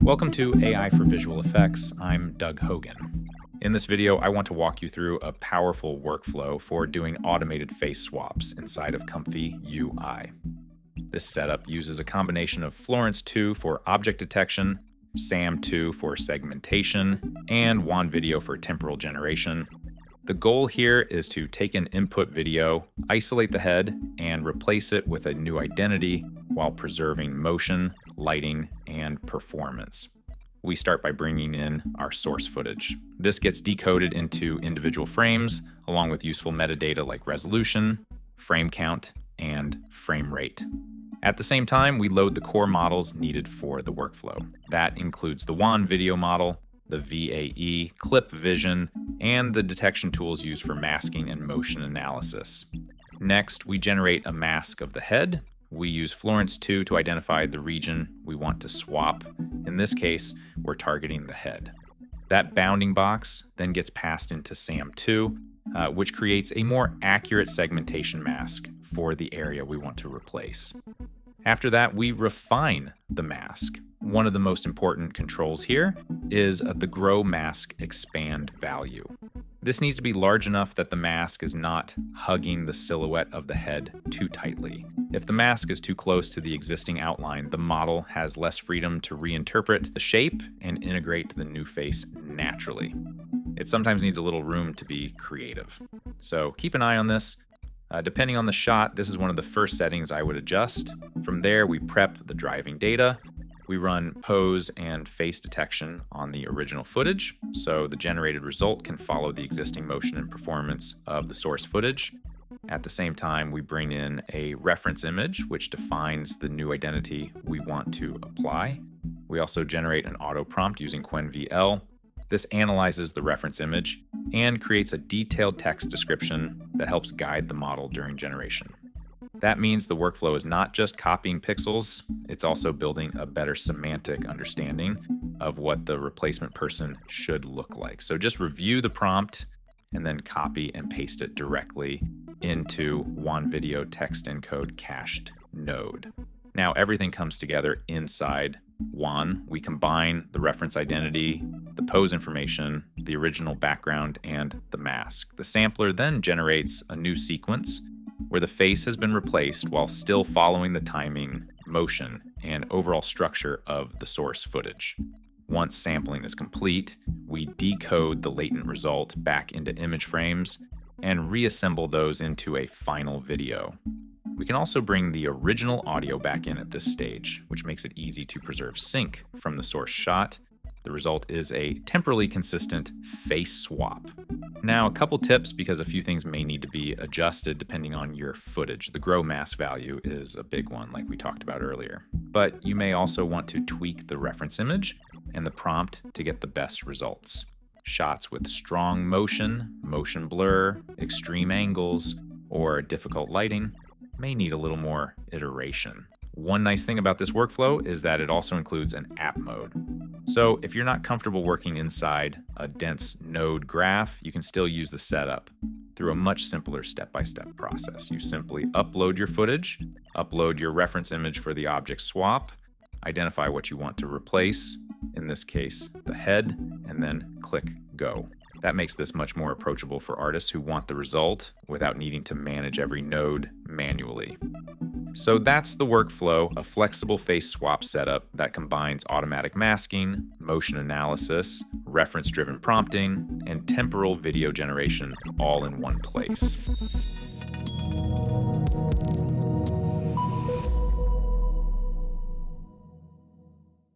Welcome to AI for Visual Effects. I'm Doug Hogan. In this video, I want to walk you through a powerful workflow for doing automated face swaps inside of ComfyUI. This setup uses a combination of Florence 2 for object detection, SAM 2 for segmentation, and QWEN video for temporal generation. The goal here is to take an input video, isolate the head, and replace it with a new identity while preserving motion, lighting, and performance. We start by bringing in our source footage. This gets decoded into individual frames, along with useful metadata like resolution, frame count, and frame rate. At the same time, we load the core models needed for the workflow. That includes the QWEN video model, the VAE, clip vision, and the detection tools used for masking and motion analysis. Next, we generate a mask of the head. We use Florence 2 to identify the region we want to swap. In this case, we're targeting the head. That bounding box then gets passed into SAM 2, which creates a more accurate segmentation mask for the area we want to replace. After that, we refine the mask. One of the most important controls here is the grow mask expand value. This needs to be large enough that the mask is not hugging the silhouette of the head too tightly. If the mask is too close to the existing outline, the model has less freedom to reinterpret the shape and integrate the new face naturally. It sometimes needs a little room to be creative. So keep an eye on this. Depending on the shot, this is one of the first settings I would adjust. From there, we prep the driving data. We run pose and face detection on the original footage, so the generated result can follow the existing motion and performance of the source footage. At the same time, we bring in a reference image, which defines the new identity we want to apply. We also generate an auto prompt using QWEN VL. This analyzes the reference image and creates a detailed text description that helps guide the model during generation. That means the workflow is not just copying pixels, it's also building a better semantic understanding of what the replacement person should look like. So just review the prompt and then copy and paste it directly into QWEN video text encode cached node. Now everything comes together inside QWEN. We combine the reference identity, the pose information, the original background, and the mask. The sampler then generates a new sequence where the face has been replaced while still following the timing, motion, and overall structure of the source footage. Once sampling is complete, we decode the latent result back into image frames and reassemble those into a final video. We can also bring the original audio back in at this stage, which makes it easy to preserve sync from the source shot. The result is a temporally consistent face swap. Now, a couple tips because a few things may need to be adjusted depending on your footage. The grow mask value is a big one, like we talked about earlier. But you may also want to tweak the reference image and the prompt to get the best results. Shots with strong motion, motion blur, extreme angles, or difficult lighting may need a little more iteration. One nice thing about this workflow is that it also includes an app mode. So if you're not comfortable working inside a dense node graph, you can still use the setup through a much simpler step-by-step process. You simply upload your footage, upload your reference image for the object swap, identify what you want to replace, in this case, the head, and then click go. That makes this much more approachable for artists who want the result without needing to manage every node manually. So that's the workflow, a flexible face swap setup that combines automatic masking, motion analysis, reference-driven prompting, and temporal video generation all in one place.